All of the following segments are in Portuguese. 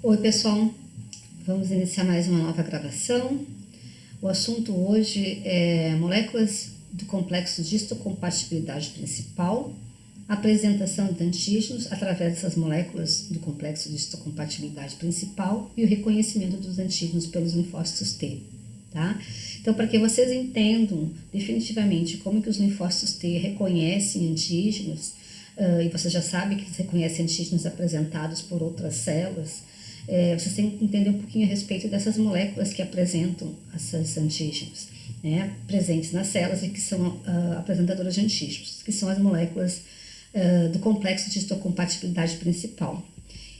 Oi pessoal, vamos iniciar mais uma nova gravação. O assunto hoje é moléculas do complexo de histocompatibilidade principal, apresentação de antígenos através dessas moléculas do complexo de histocompatibilidade principal e o reconhecimento dos antígenos pelos linfócitos T. Tá? Então, para que vocês entendam definitivamente como que os linfócitos T reconhecem antígenos, e vocês já sabem que eles reconhecem antígenos apresentados por outras células, vocês têm que entender um pouquinho a respeito dessas moléculas que apresentam esses antígenos, né, presentes nas células e que são apresentadoras de antígenos, que são as moléculas do complexo de histocompatibilidade principal.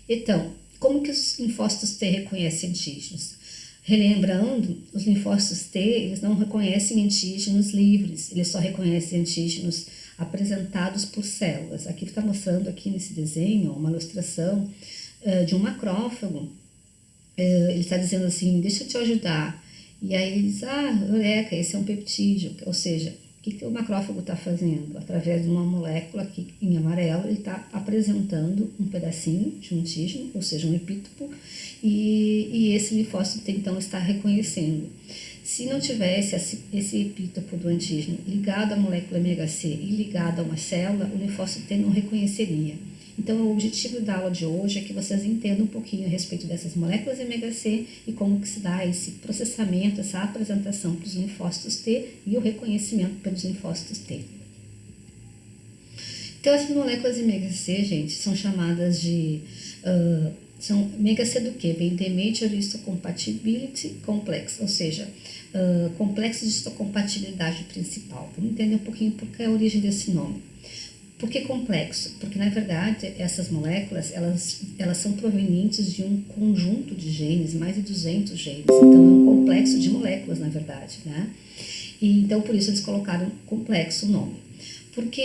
Então, como que os linfócitos T reconhecem antígenos? Relembrando, os linfócitos T, eles não reconhecem antígenos livres, eles só reconhecem antígenos apresentados por células. Aqui está mostrando aqui nesse desenho uma ilustração de um macrófago. Ele está dizendo assim, deixa eu te ajudar. E aí ele diz, eureka, esse é um peptídeo. Ou seja, o que o macrófago está fazendo? Através de uma molécula aqui em amarelo, ele está apresentando um pedacinho de um antígeno, ou seja, um epítopo, e esse linfócito então está reconhecendo. Se não tivesse esse epítopo do antígeno ligado à molécula MHC e ligado a uma célula, o linfócito T não reconheceria. Então, o objetivo da aula de hoje é que vocês entendam um pouquinho a respeito dessas moléculas MHC e como que se dá esse processamento, essa apresentação para os linfócitos T e o reconhecimento pelos linfócitos T. Então, essas moléculas MHC, gente, são chamadas de... são MHC do quê? Vem de Major Histocompatibility Complex, ou seja, complexo de histocompatibilidade principal. Vamos entender um pouquinho por que é a origem desse nome. Por que complexo? Porque, na verdade, essas moléculas, elas são provenientes de um conjunto de genes, mais de 200 genes. Então, é um complexo de moléculas, na verdade, né? E, então, por isso, eles colocaram complexo o nome. Por que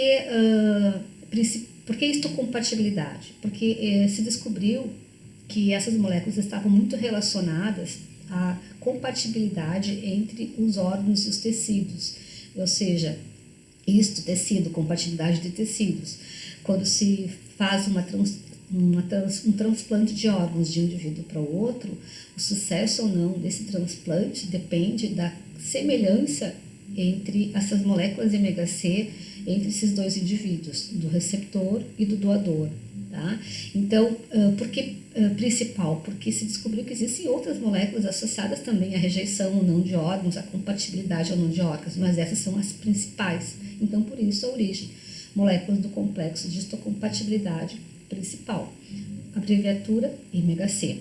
histocompatibilidade? Porque se descobriu que essas moléculas estavam muito relacionadas à compatibilidade entre os órgãos e os tecidos, ou seja, tecido, compatibilidade de tecidos. Quando se faz um transplante de órgãos de um indivíduo para o outro, o sucesso ou não desse transplante depende da semelhança entre essas moléculas MHC, entre esses dois indivíduos, do receptor e do doador. Tá? Então, por que principal? Porque se descobriu que existem outras moléculas associadas também à rejeição ou não de órgãos, à compatibilidade ou não de órgãos, mas essas são as principais. Então, por isso a origem, moléculas do complexo de histocompatibilidade principal, abreviatura MHC.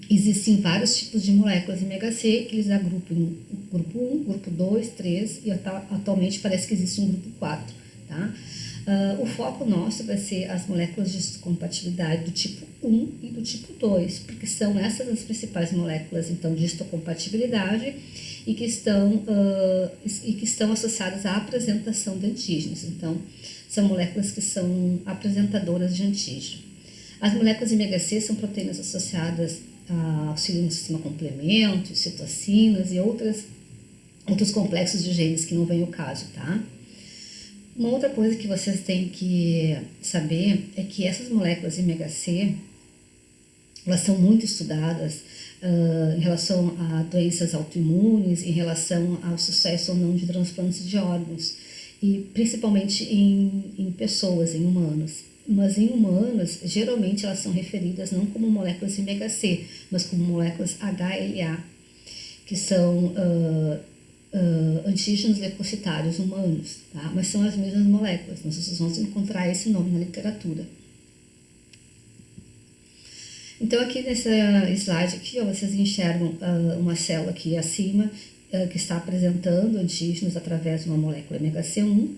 Existem vários tipos de moléculas MHC que eles agrupam em grupo 1, grupo 2, 3 e atualmente parece que existe um grupo 4, tá? O foco nosso vai ser as moléculas de histocompatibilidade do tipo 1 e do tipo 2, porque são essas as principais moléculas então de histocompatibilidade e que estão associadas à apresentação de antígenos. Então, são moléculas que são apresentadoras de antígeno. As moléculas MHC são proteínas associadas a auxílio no sistema complemento, citocinas e outros complexos de genes que não vem ao caso, tá? Uma outra coisa que vocês têm que saber é que essas moléculas MHC, elas são muito estudadas em relação a doenças autoimunes, em relação ao sucesso ou não de transplantes de órgãos, e principalmente em pessoas, em humanos. Mas em humanos, geralmente elas são referidas não como moléculas MHC, mas como moléculas HLA, que são antígenos leucocitários humanos, tá? Mas são as mesmas moléculas, nós vamos encontrar esse nome na literatura. Então aqui nesse slide aqui, vocês enxergam uma célula aqui acima que está apresentando antígenos através de uma molécula MHC1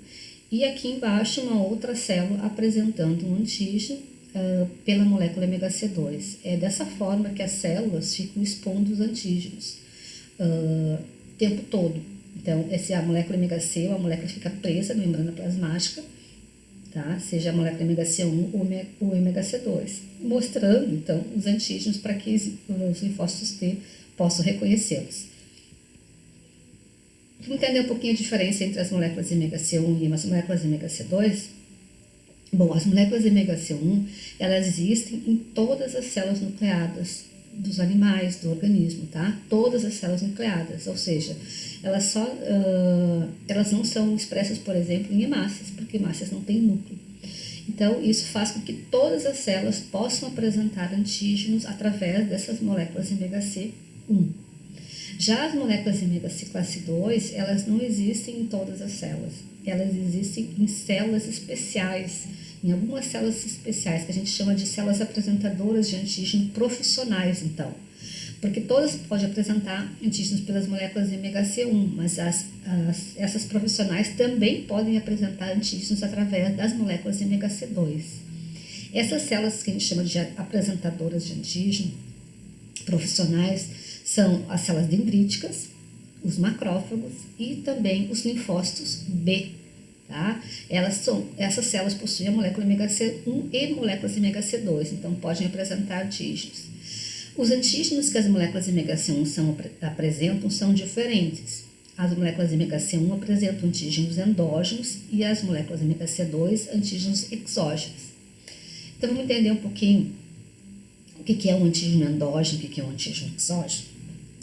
e aqui embaixo uma outra célula apresentando um antígeno pela molécula MHC2. É dessa forma que as células ficam expondo os antígenos o tempo todo. Então, a molécula MHC é uma molécula que fica presa na membrana plasmática, tá? Seja a molécula MHC1 ou MHC2, mostrando, então, os antígenos para que os linfócitos T possam reconhecê-los. Vamos entender um pouquinho a diferença entre as moléculas MHC1 e as moléculas MHC2? Bom, as moléculas de ômega C1, elas existem em todas as células nucleadas dos animais, do organismo, tá? Todas as células nucleadas, ou seja, elas não são expressas, por exemplo, em hemácias, porque hemácias não têm núcleo. Então, isso faz com que todas as células possam apresentar antígenos através dessas moléculas de ômega C1. Já as moléculas de ômega C classe 2, elas não existem em todas as células. Elas existem em células especiais, em algumas células especiais, que a gente chama de células apresentadoras de antígeno profissionais, então. Porque todas podem apresentar antígenos pelas moléculas de ômega C1, mas essas profissionais também podem apresentar antígenos através das moléculas de ômega C2. Essas células que a gente chama de apresentadoras de antígeno profissionais são as células dendríticas, os macrófagos e também os linfócitos B. Tá? Essas células possuem a molécula ômega C1 e moléculas de ômega C2, então podem apresentar antígenos. Os antígenos que as moléculas de ômega C1 apresentam são diferentes. As moléculas de ômega C1 apresentam antígenos endógenos e as moléculas de ômega C2 antígenos exógenos. Então vamos entender um pouquinho o que é um antígeno endógeno e o que é um antígeno exógeno.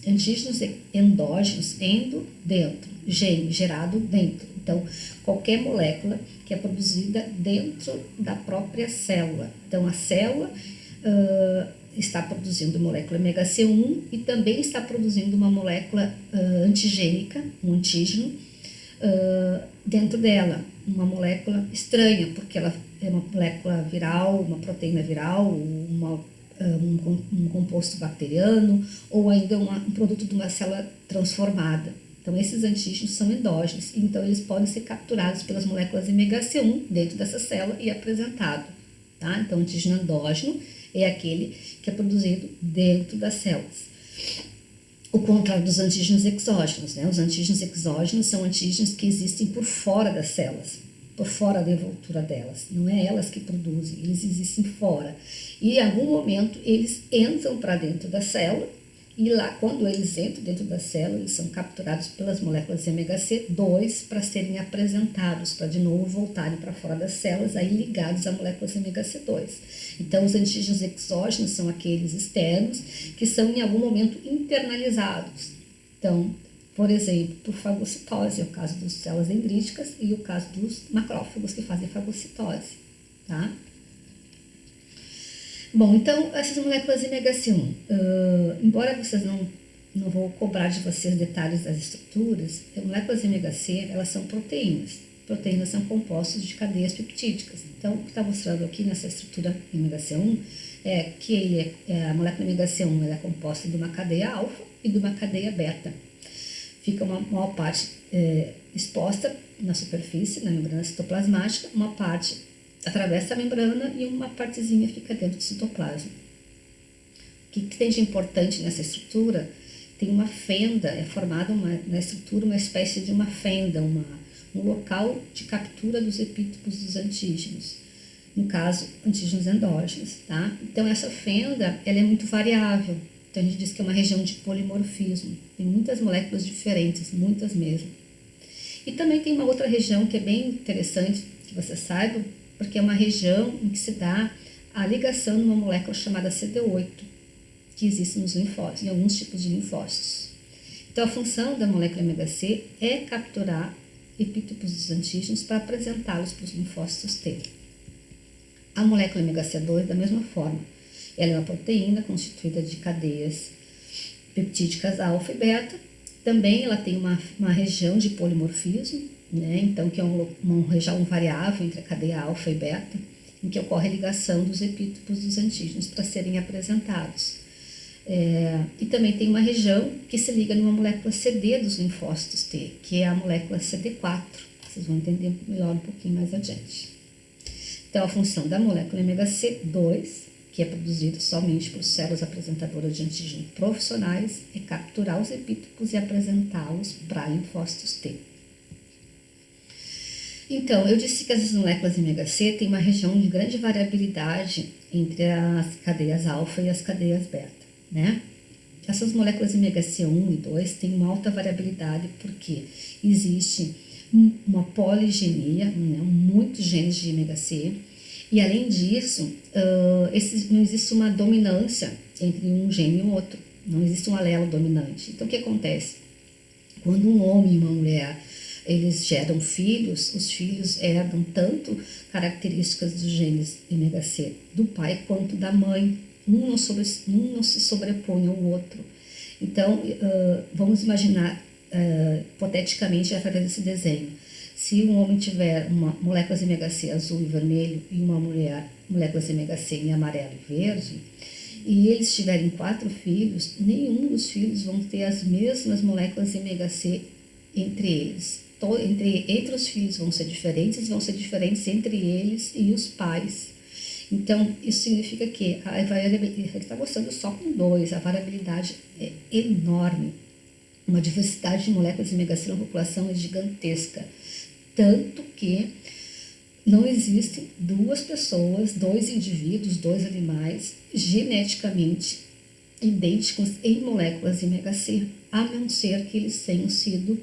Antígenos endógenos, endo, dentro, gene, gerado dentro. Então, qualquer molécula que é produzida dentro da própria célula. Então, a célula está produzindo molécula ômega C1 e também está produzindo uma molécula antigênica, um antígeno, dentro dela. Uma molécula estranha, porque ela é uma molécula viral, uma proteína viral, um composto bacteriano ou ainda um produto de uma célula transformada. Então, esses antígenos são endógenos, então eles podem ser capturados pelas moléculas de ômega C1 dentro dessa célula e apresentado. Tá? Então, o antígeno endógeno é aquele que é produzido dentro das células. O contrário dos antígenos exógenos, né? Os antígenos exógenos são antígenos que existem por fora das células, por fora da envoltura delas. Não é elas que produzem, eles existem fora. E em algum momento eles entram para dentro da célula e lá, quando eles entram dentro da célula, eles são capturados pelas moléculas de ômega C2 para serem apresentados, para de novo voltarem para fora das células, aí ligados a moléculas de ômega C2. Então, os antígenos exógenos são aqueles externos que são em algum momento internalizados. Então, por exemplo, por fagocitose, é o caso das células dendríticas e o caso dos macrófagos que fazem fagocitose, tá? Bom, então, essas moléculas de ômega C1, embora vocês não vou cobrar de vocês detalhes das estruturas, as moléculas de ômega C, elas são proteínas. Proteínas são compostos de cadeias peptídicas. Então, o que está mostrando aqui nessa estrutura ômega C1 é que a molécula ômega C1 ela é composta de uma cadeia alfa e de uma cadeia beta. Fica uma maior parte exposta na superfície, na membrana citoplasmática, uma parte atravessa a membrana e uma partezinha fica dentro do citoplasma. O que tem de importante nessa estrutura? Tem uma fenda, é formada na estrutura uma espécie de uma fenda, um local de captura dos epítopos dos antígenos, no caso, antígenos endógenos, tá? Então, essa fenda, ela é muito variável. Então, a gente diz que é uma região de polimorfismo. Tem muitas moléculas diferentes, muitas mesmo. E também tem uma outra região que é bem interessante que você saiba, porque é uma região em que se dá a ligação de uma molécula chamada CD8, que existe nos linfócitos, em alguns tipos de linfócitos. Então, a função da molécula ômega C é capturar epítopos dos antígenos para apresentá-los para os linfócitos T. A molécula ômega C2, da mesma forma, ela é uma proteína constituída de cadeias peptídicas alfa e beta. Também ela tem uma região de polimorfismo, né? Então, que é uma região variável entre a cadeia alfa e beta, em que ocorre a ligação dos epítopos dos antígenos para serem apresentados. E também tem uma região que se liga numa molécula CD dos linfócitos T, que é a molécula CD4. Vocês vão entender melhor um pouquinho mais adiante. Então, a função da molécula ômega C2, que é produzida somente por células apresentadoras de antígeno profissionais, é capturar os epítopos e apresentá-los para linfócitos T. Então, eu disse que as moléculas de ômega C têm uma região de grande variabilidade entre as cadeias alfa e as cadeias beta, né? Essas moléculas de ômega C1 e 2 têm uma alta variabilidade porque existe uma poligenia, né, muitos genes de ômega C, E além disso, não existe uma dominância entre um gene e o outro, não existe um alelo dominante. Então o que acontece? Quando um homem e uma mulher eles geram filhos, os filhos herdam tanto características dos genes MHC do pai quanto da mãe. Um não se sobrepõe ao outro. Então, vamos imaginar, hipoteticamente, através desse desenho. Se um homem tiver moléculas MHC azul e vermelho e uma mulher moléculas MHC em amarelo e verde, e eles tiverem 4 filhos, nenhum dos filhos vão ter as mesmas moléculas MHC entre eles. Entre os filhos vão ser diferentes entre eles e os pais. Então, isso significa que a variabilidade, ele está mostrando só com 2, a variabilidade é enorme. Uma diversidade de moléculas MHC na população é gigantesca. Tanto que não existem 2 pessoas, 2 indivíduos, 2 animais geneticamente idênticos em moléculas MHC, a não ser que eles tenham sido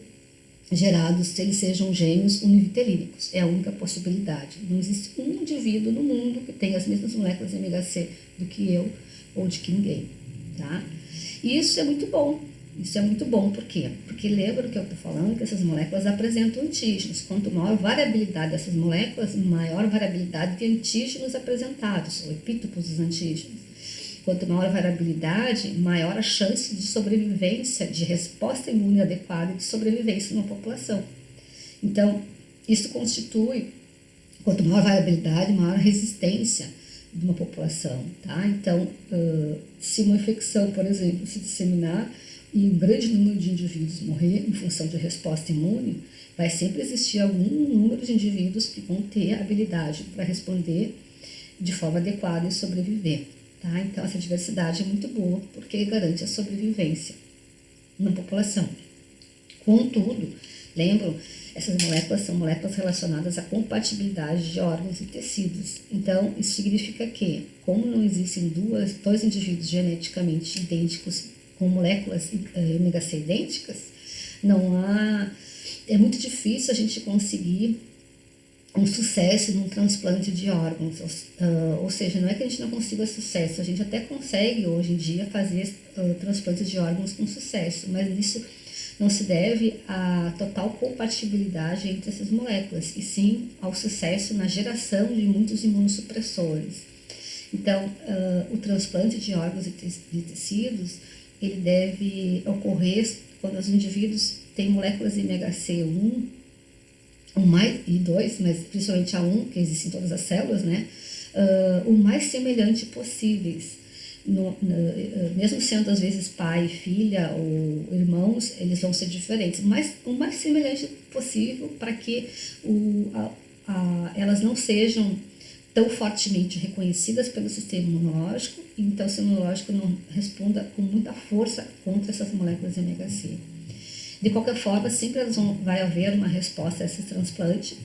gerados, se eles sejam gêmeos univitelínicos. É a única possibilidade. Não existe um indivíduo no mundo que tenha as mesmas moléculas MHC do que eu ou de que ninguém, tá? E isso é muito bom. Isso é muito bom, por quê? Porque lembra que eu estou falando que essas moléculas apresentam antígenos. Quanto maior variabilidade dessas moléculas, maior variabilidade de antígenos apresentados, ou epítopos dos antígenos. Quanto maior variabilidade, maior a chance de sobrevivência, de resposta imune adequada e de sobrevivência numa população. Então, isso constitui, quanto maior variabilidade, maior resistência de uma população, tá? Então, se uma infecção, por exemplo, se disseminar e um grande número de indivíduos morrer em função de resposta imune, vai sempre existir algum número de indivíduos que vão ter habilidade para responder de forma adequada e sobreviver. Tá? Então, essa diversidade é muito boa porque garante a sobrevivência na população. Contudo, lembram, essas moléculas são moléculas relacionadas à compatibilidade de órgãos e tecidos. Então, isso significa que, como não existem dois indivíduos geneticamente idênticos com moléculas MHC idênticas, é muito difícil a gente conseguir um sucesso num transplante de órgãos, ou seja, não é que a gente não consiga sucesso, a gente até consegue hoje em dia fazer transplantes de órgãos com sucesso, mas isso não se deve à total compatibilidade entre essas moléculas, e sim ao sucesso na geração de muitos imunossupressores. Então, o transplante de órgãos e tecidos, ele deve ocorrer quando os indivíduos têm moléculas MHC1, e 2, mas principalmente a 1, que existe em todas as células, né? O mais semelhante possíveis. Mesmo sendo às vezes pai, filha ou irmãos, eles vão ser diferentes, mas o mais semelhante possível para que elas não sejam tão fortemente reconhecidas pelo sistema imunológico, e então o sistema imunológico não responda com muita força contra essas moléculas MHC. De qualquer forma, sempre vai haver uma resposta a esse transplante,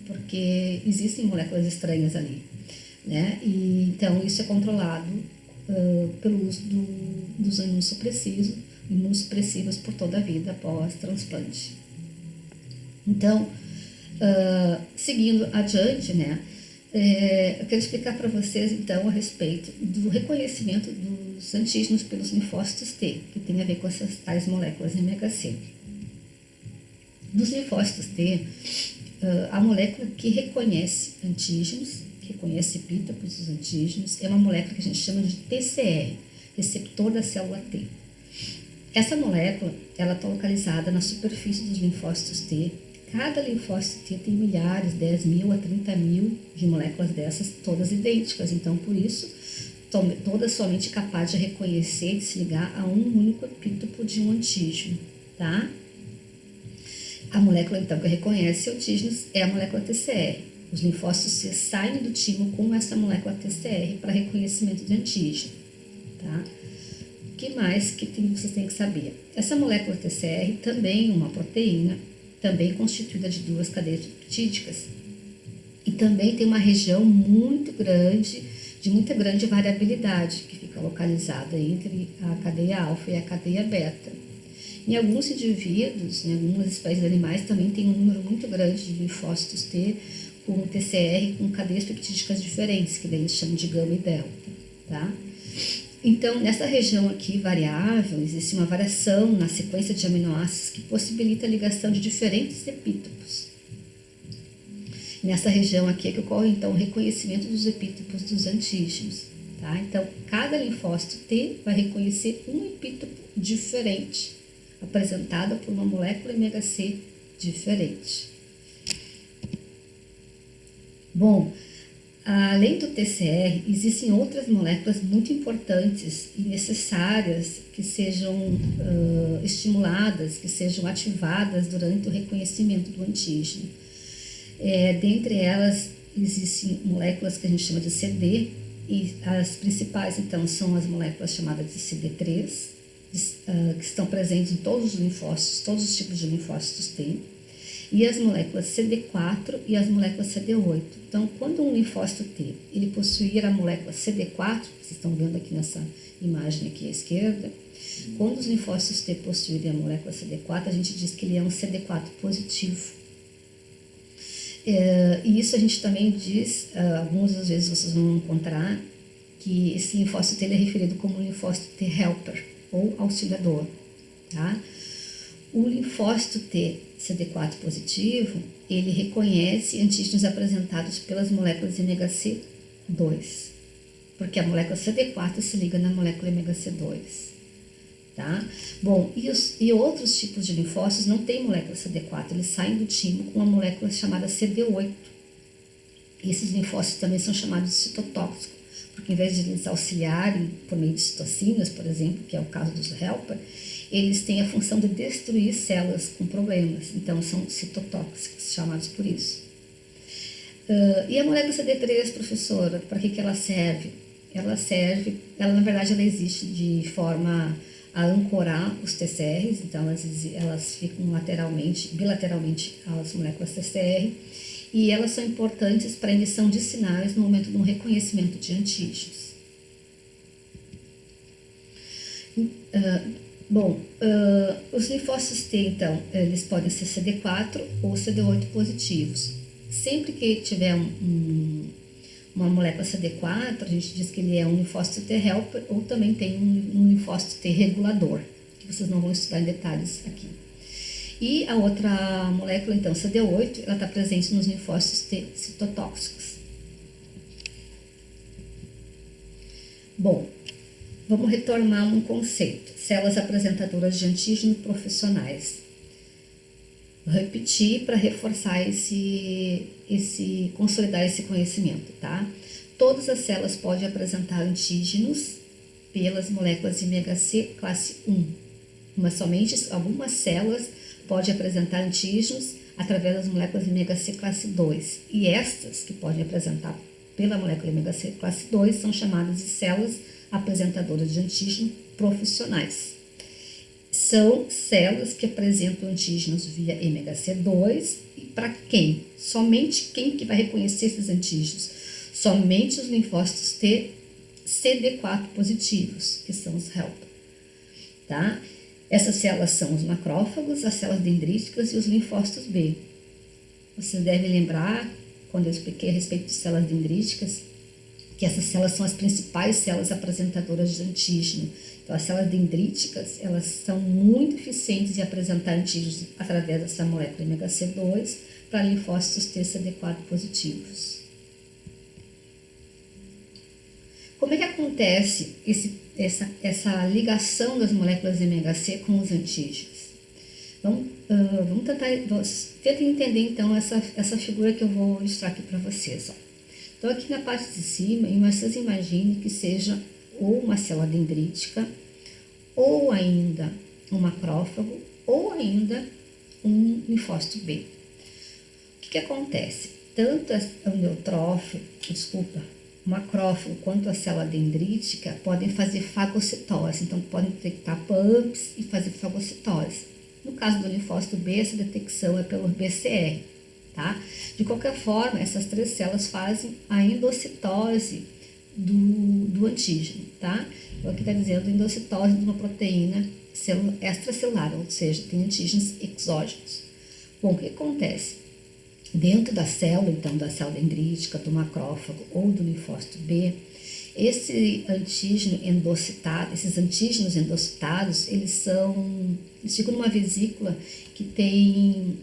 porque existem moléculas estranhas ali, né? E, então, isso é controlado pelo uso dos imunossupressivos por toda a vida após transplante. Então, seguindo adiante, né? Eu quero explicar para vocês, então, a respeito do reconhecimento dos antígenos pelos linfócitos T, que tem a ver com essas tais moléculas MHC. Dos linfócitos T, a molécula que reconhece antígenos, que reconhece epítopos dos antígenos, é uma molécula que a gente chama de TCR, receptor da célula T. Essa molécula, ela está localizada na superfície dos linfócitos T. Cada linfócito T tem milhares, 10 mil a 30 mil de moléculas dessas, todas idênticas. Então, por isso, todas somente capazes de reconhecer e se ligar a um único epítopo de um antígeno, tá? A molécula, então, que reconhece antígenos é a molécula TCR. Os linfócitos C saem do timo com essa molécula TCR para reconhecimento de antígeno, tá? O que mais que vocês têm que saber? Essa molécula TCR também é uma proteína, também constituída de 2 cadeias peptídicas, e também tem uma região muito grande, de muita grande variabilidade, que fica localizada entre a cadeia alfa e a cadeia beta. Em alguns indivíduos, em algumas espécies de animais, também tem um número muito grande de linfócitos T, com TCR com cadeias peptídicas diferentes, que daí eles chamam de gama e delta, tá? Então, nessa região aqui variável, existe uma variação na sequência de aminoácidos que possibilita a ligação de diferentes epítopos. Nessa região aqui é que ocorre, então, o reconhecimento dos epítopos dos antígenos, tá? Então, cada linfócito T vai reconhecer um epítopo diferente, apresentado por uma molécula MHC diferente. Bom, além do TCR, existem outras moléculas muito importantes e necessárias que sejam estimuladas, que sejam ativadas durante o reconhecimento do antígeno. Dentre elas, existem moléculas que a gente chama de CD, e as principais, então, são as moléculas chamadas de CD3, que estão presentes em todos os linfócitos, todos os tipos de linfócitos T, e as moléculas CD4 e as moléculas CD8. Então, quando um linfócito T ele possuir a molécula CD4, vocês estão vendo aqui nessa imagem aqui à esquerda, quando os linfócitos T possuírem a molécula CD4, a gente diz que ele é um CD4 positivo. E isso a gente também diz, algumas das vezes vocês vão encontrar, que esse linfócito T ele é referido como linfócito T helper, ou auxiliador, tá? O linfócito T CD4 positivo, ele reconhece antígenos apresentados pelas moléculas MHC2, porque a molécula CD4 se liga na molécula MHC2, tá? Bom, e outros tipos de linfócitos não têm molécula CD4, eles saem do timo com uma molécula chamada CD8. Esses linfócitos também são chamados de citotóxicos, porque em vez de eles auxiliarem por meio de citocinas, por exemplo, que é o caso dos helper, eles têm a função de destruir células com problemas, então são citotóxicos, chamados por isso. E a molécula CD3, professora, para que ela serve? Ela na verdade ela existe de forma a ancorar os TCRs, então elas ficam bilateralmente às moléculas TCR, e elas são importantes para a emissão de sinais no momento de um reconhecimento de antígenos. Os linfócitos T, então, eles podem ser CD4 ou CD8 positivos. Sempre que tiver uma molécula CD4, a gente diz que ele é um linfócito T helper, ou também tem um linfócito T regulador, que vocês não vão estudar em detalhes aqui. E a outra molécula, então, CD8, ela está presente nos linfócitos T citotóxicos. Bom, vamos retornar a um conceito: células apresentadoras de antígeno profissionais. Vou repetir para reforçar consolidar esse conhecimento, tá? Todas as células podem apresentar antígenos pelas moléculas MHC classe 1, mas somente algumas células podem apresentar antígenos através das moléculas MHC classe 2, e estas que podem apresentar pela molécula MHC classe 2 são chamadas de células apresentadoras de antígeno profissionais. São células que apresentam antígenos via MHC2 e para quem? Somente quem que vai reconhecer esses antígenos? Somente os linfócitos T CD4 positivos, que são os helper, tá? Essas células são os macrófagos, as células dendríticas e os linfócitos B. Vocês devem lembrar, quando eu expliquei a respeito de células dendríticas, que essas células são as principais células apresentadoras de antígeno. Então, as células dendríticas, elas são muito eficientes em apresentar antígenos através dessa molécula MHC2 para linfócitos T CD4 positivos. Como é que acontece essa ligação das moléculas MHC com os antígenos? Vamos tentem entender então essa figura que eu vou ilustrar aqui para vocês. Ó. Então aqui na parte de cima, vocês imaginem que seja ou uma célula dendrítica, ou ainda um macrófago, ou ainda um linfócito B. O que acontece? Tanto o neutrófilo, o macrófago quanto a célula dendrítica podem fazer fagocitose, então podem detectar PAMPs e fazer fagocitose. No caso do linfócito B, essa detecção é pelo BCR, tá? De qualquer forma, essas três células fazem a endocitose do antígeno, tá? Então aqui está dizendo endocitose de uma proteína extracelular, ou seja, tem antígenos exógenos. Bom, o que acontece? Dentro da célula, então, da célula dendrítica, do macrófago ou do linfócito B, esse antígeno endocitado, esses antígenos endocitados, eles ficam numa vesícula que tem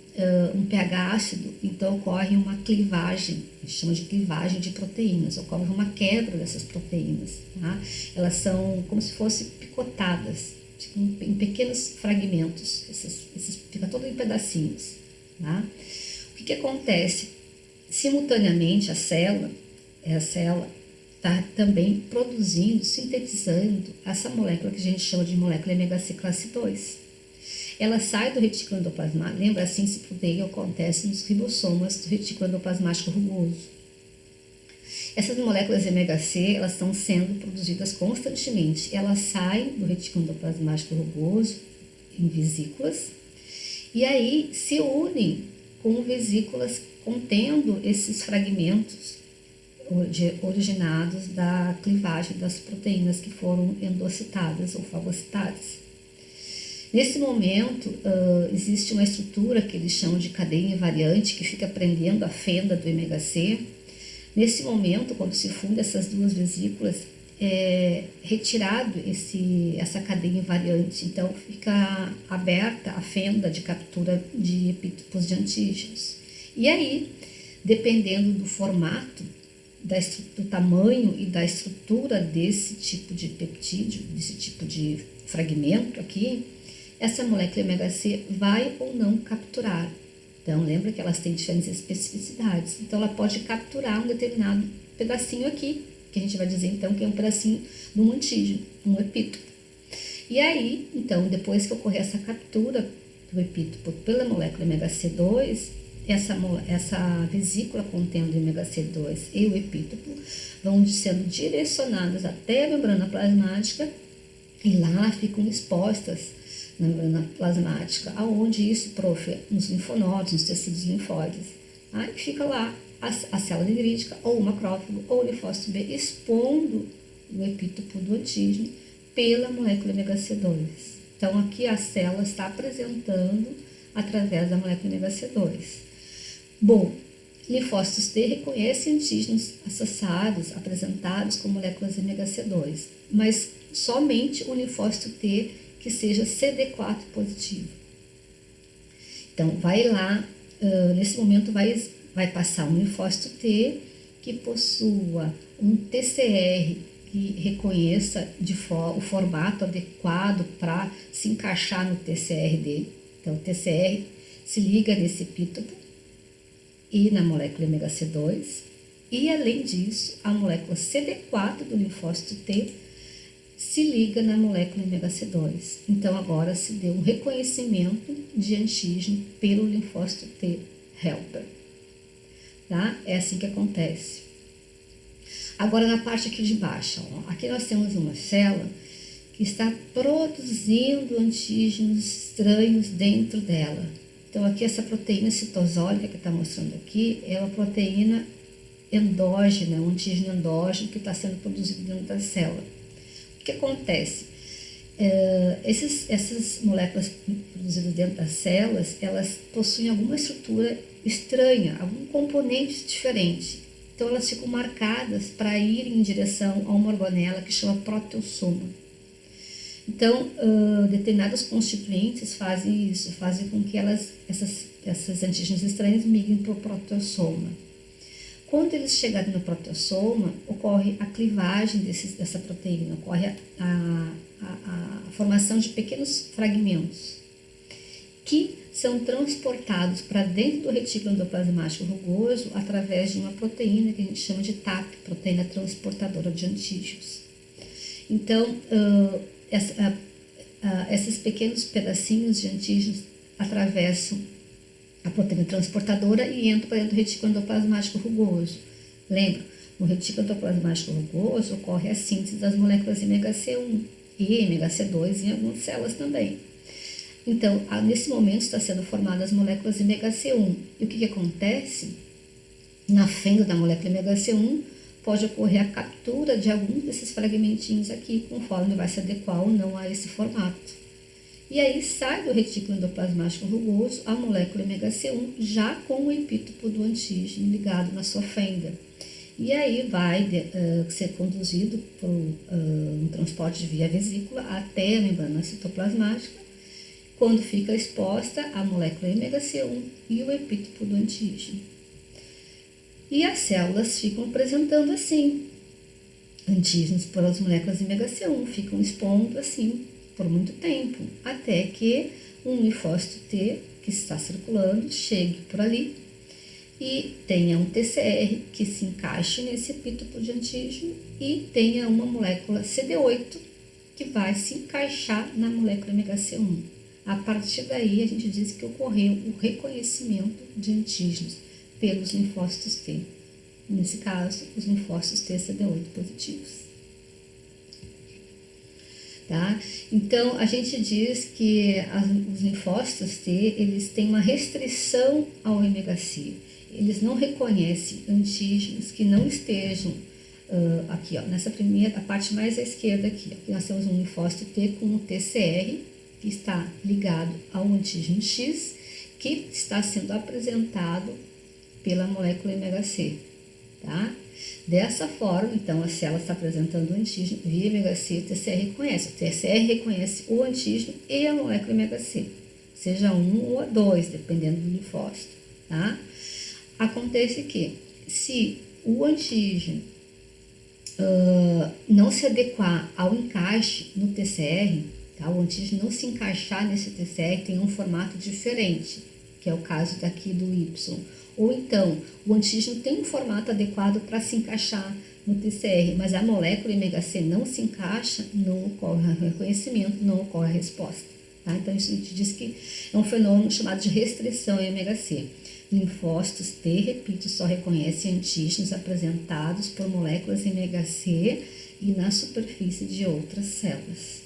um pH ácido, então ocorre uma clivagem, a gente chama de clivagem de proteínas, ocorre uma quebra dessas proteínas, tá? Elas são como se fossem picotadas, ficam em pequenos fragmentos, fica todo em pedacinhos, tá? O que acontece? Simultaneamente a célula está também produzindo, sintetizando essa molécula que a gente chama de molécula MHC classe 2. Ela sai do retículo endoplasmático, lembra, a síntese proteica acontece nos ribossomas do retículo endoplasmático rugoso. Essas moléculas MHC, elas estão sendo produzidas constantemente. Elas saem do retículo endoplasmático rugoso em vesículas e aí se unem com vesículas contendo esses fragmentos originados da clivagem das proteínas que foram endocitadas ou fagocitadas. Nesse momento, existe uma estrutura que eles chamam de cadeia invariante, que fica prendendo a fenda do MHC. Nesse momento, quando se funde essas duas vesículas, é retirado essa cadeia invariante, então fica aberta a fenda de captura de epítopos de antígenos. E aí, dependendo do formato, do tamanho e da estrutura desse tipo de peptídeo, desse tipo de fragmento aqui, essa molécula MHC vai ou não capturar. Então, lembra que elas têm diferentes especificidades. Então, ela pode capturar um determinado pedacinho aqui, que a gente vai dizer, então, que é um pedacinho de um antígeno, um epítopo. E aí, então, depois que ocorrer essa captura do epítopo pela molécula MHC2, essa vesícula contendo o MHC2 e o epítopo vão sendo direcionadas até a membrana plasmática e lá ficam expostas na membrana plasmática, aonde isso, nos linfonodos, nos tecidos linfóides. Aí fica lá a célula dendrítica, ou o macrófago, ou o linfócito B, expondo o epítopo do antígeno pela molécula MHC2. Então, aqui a célula está apresentando através da molécula MHC2. Bom, linfócitos T reconhecem antígenos associados, apresentados com moléculas MHC2, mas somente o linfócito T que seja CD4 positivo. Então, vai lá, nesse momento vai passar um linfócito T que possua um TCR que reconheça o formato adequado para se encaixar no TCR dele. Então, o TCR se liga nesse epítopo e na molécula MHC2, e além disso, a molécula CD4 do linfócito T se liga na molécula MHC2. Então, agora se deu um reconhecimento de antígeno pelo linfócito T helper. Tá? É assim que acontece. Agora, na parte aqui de baixo, ó, aqui nós temos uma célula que está produzindo antígenos estranhos dentro dela. Então, aqui essa proteína citosólica que está mostrando aqui é uma proteína endógena, um antígeno endógeno que está sendo produzido dentro da célula. O que acontece? Essas moléculas produzidas dentro das células, elas possuem alguma estrutura estranha, algum componente diferente. Então, elas ficam marcadas para ir em direção a uma organela que chama proteossoma. Então, determinados constituintes fazem isso, fazem com que esses antígenos estranhos migrem para o proteossoma. Quando eles chegarem no proteossoma, ocorre a clivagem dessa proteína, ocorre a formação de pequenos fragmentos que são transportados para dentro do retículo endoplasmático rugoso através de uma proteína que a gente chama de TAP, proteína transportadora de antígenos. Então, esses pequenos pedacinhos de antígenos atravessam a proteína transportadora e entram para dentro do retículo endoplasmático rugoso. Lembra, no retículo endoplasmático rugoso ocorre a síntese das moléculas MHC1 e MHC2 em algumas células também. Então, nesse momento está sendo formadas as moléculas MHC1. E o que acontece? Na fenda da molécula MHC1 pode ocorrer a captura de alguns desses fragmentinhos aqui, conforme vai se adequar ou não a esse formato. E aí sai do retículo endoplasmático rugoso a molécula MHC1 já com o epítopo do antígeno ligado na sua fenda. E aí vai ser conduzido por um transporte de via vesícula até a membrana citoplasmática, quando fica exposta a molécula MHC1 e o epítopo do antígeno. E as células ficam apresentando assim, antígenos pelas moléculas MHC1, ficam expondo assim por muito tempo, até que um linfócito T que está circulando chegue por ali e tenha um TCR que se encaixe nesse epítopo de antígeno e tenha uma molécula CD8 que vai se encaixar na molécula MHC1. A partir daí, a gente diz que ocorreu o reconhecimento de antígenos pelos linfócitos T. Nesse caso, os linfócitos T CD8 positivos. Tá? Então, a gente diz que os linfócitos T, eles têm uma restrição ao MHC. Eles não reconhecem antígenos que não estejam aqui, ó, nessa primeira, a parte mais à esquerda aqui. Ó, nós temos um linfócito T com um TCR, que está ligado ao antígeno X, que está sendo apresentado pela molécula MHC. Tá? Dessa forma, então, a célula está apresentando o antígeno via MHC, o TCR reconhece. O TCR reconhece o antígeno e a molécula MHC, seja um ou a dois, dependendo do linfócito. Tá? Acontece que, se o antígeno não se adequar ao encaixe no TCR, tá? O antígeno não se encaixar nesse TCR, tem um formato diferente, que é o caso daqui do Y. Ou então, o antígeno tem um formato adequado para se encaixar no TCR, mas a molécula MHC não se encaixa, não ocorre o reconhecimento, não ocorre a resposta. Tá? Então, isso a gente diz que é um fenômeno chamado de restrição em MHC. Linfócitos T, repito, só reconhecem antígenos apresentados por moléculas MHC e na superfície de outras células.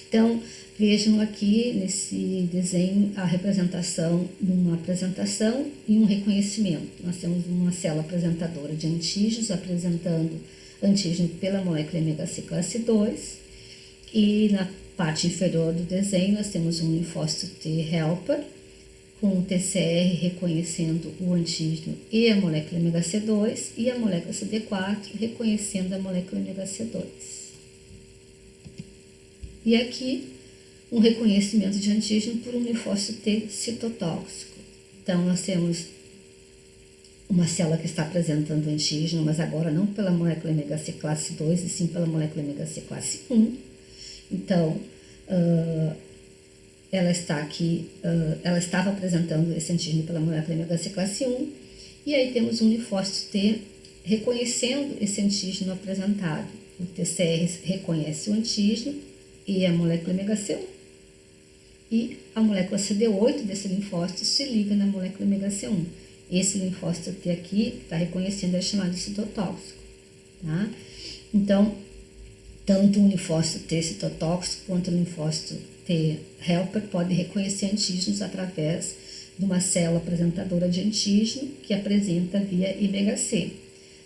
Então, vejam aqui nesse desenho a representação de uma apresentação e um reconhecimento. Nós temos uma célula apresentadora de antígenos apresentando antígeno pela molécula MHC classe 2 e na parte inferior do desenho nós temos um linfócito T helper com o TCR reconhecendo o antígeno e a molécula MHC2 e a molécula CD4 reconhecendo a molécula MHC2. E aqui um reconhecimento de antígeno por um linfócito T citotóxico. Então, nós temos uma célula que está apresentando antígeno, mas agora não pela molécula MHC classe 2, e sim pela molécula MHC classe 1. Então, ela está aqui, ela estava apresentando esse antígeno pela molécula MHC classe 1, e aí temos um linfócito T reconhecendo esse antígeno apresentado. O TCR reconhece o antígeno e a molécula MHC1, e a molécula CD8 desse linfócito se liga na molécula MHC1. Esse linfócito T aqui, que está reconhecendo, é chamado de citotóxico. Tá? Então, tanto o linfócito T citotóxico quanto o linfócito T helper podem reconhecer antígenos através de uma célula apresentadora de antígeno que apresenta via MHC.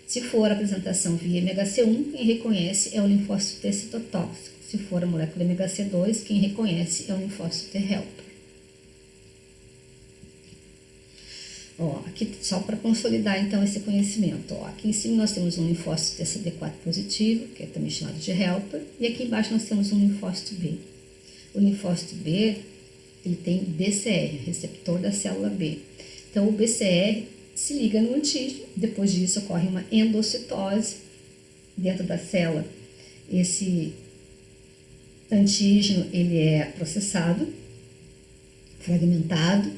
Se for a apresentação via MHC1, quem reconhece é o linfócito T citotóxico. Se for a molécula MHC2, quem reconhece é o linfócito T helper. Ó, aqui só para consolidar então esse conhecimento. Ó, aqui em cima nós temos um linfócito TCD4 positivo, que é também chamado de helper, e aqui embaixo nós temos um linfócito B. O linfócito B, ele tem BCR, receptor da célula B. Então o BCR se liga no antígeno, depois disso ocorre uma endocitose dentro da célula. Esse antígeno ele é processado, fragmentado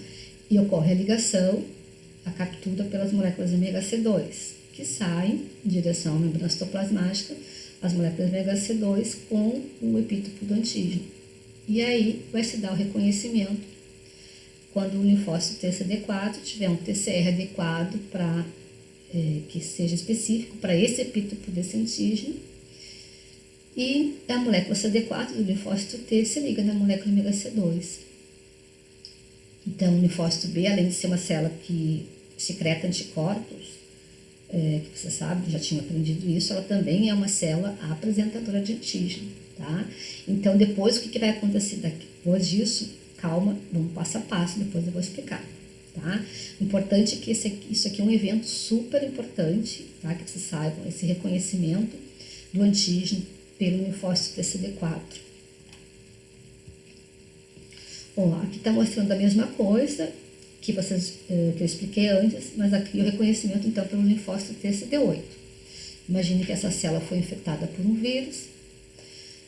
e ocorre a ligação, a captura pelas moléculas MHC2, que saem em direção à membrana citoplasmática, as moléculas MHC2 com o epítopo do antígeno. E aí vai se dar o reconhecimento quando o linfócito TCD4 tiver um TCR adequado para que seja específico para esse epítopo desse antígeno, e a molécula CD4 do linfócito T se liga na molécula MHC2. Então, o linfócito B, além de ser uma célula que secreta anticorpos, que você sabe, já tinha aprendido isso, ela também é uma célula apresentadora de antígeno. tá? Então, depois, o que vai acontecer depois disso? Calma, vamos passo a passo, depois eu vou explicar, tá? O importante é que isso aqui é um evento super importante, tá? Que vocês saibam, esse reconhecimento do antígeno pelo linfócito TCD4. Bom, aqui está mostrando a mesma coisa que eu expliquei antes, mas aqui o reconhecimento, então, pelo linfócito TCD8. Imagine que essa célula foi infectada por um vírus.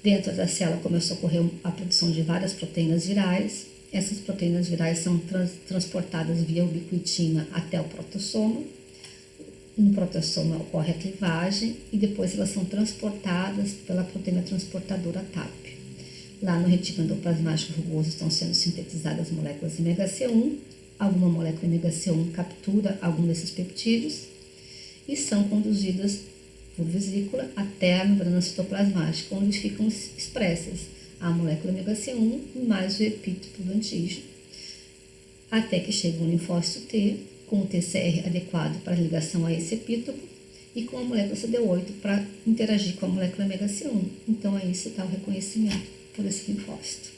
Dentro da célula começou a ocorrer a produção de várias proteínas virais. Essas proteínas virais são transportadas via ubiquitina até o protessoma. No protessoma ocorre a clivagem e depois elas são transportadas pela proteína transportadora TAP. Lá no retículo endoplasmático rugoso estão sendo sintetizadas moléculas de MHC1. Alguma molécula MHC1 captura algum desses peptídeos e são conduzidas por vesícula até a membrana citoplasmática, onde ficam expressas a molécula MHC1 mais o epítopo do antígeno, até que chega o linfócito T com o TCR adequado para ligação a esse epítopo e com a molécula CD8 para interagir com a molécula MHC1. Então, aí está o reconhecimento por esse linfócito.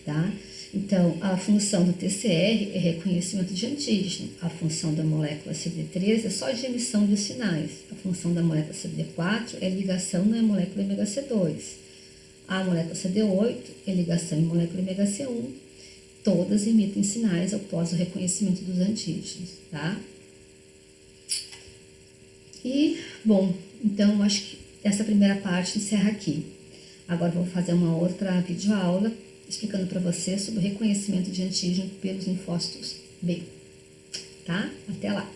Tá? Então, a função do TCR é reconhecimento de antígeno. A função da molécula CD3 é só de emissão de sinais. A função da molécula CD4 é ligação na molécula MHC2. A molécula CD8 é ligação em molécula MHC1. Todas emitem sinais após o reconhecimento dos antígenos, tá? E, bom, então, acho que essa primeira parte encerra aqui. Agora, vou fazer uma outra videoaula explicando para você sobre o reconhecimento de antígeno pelos linfócitos B, tá? Até lá!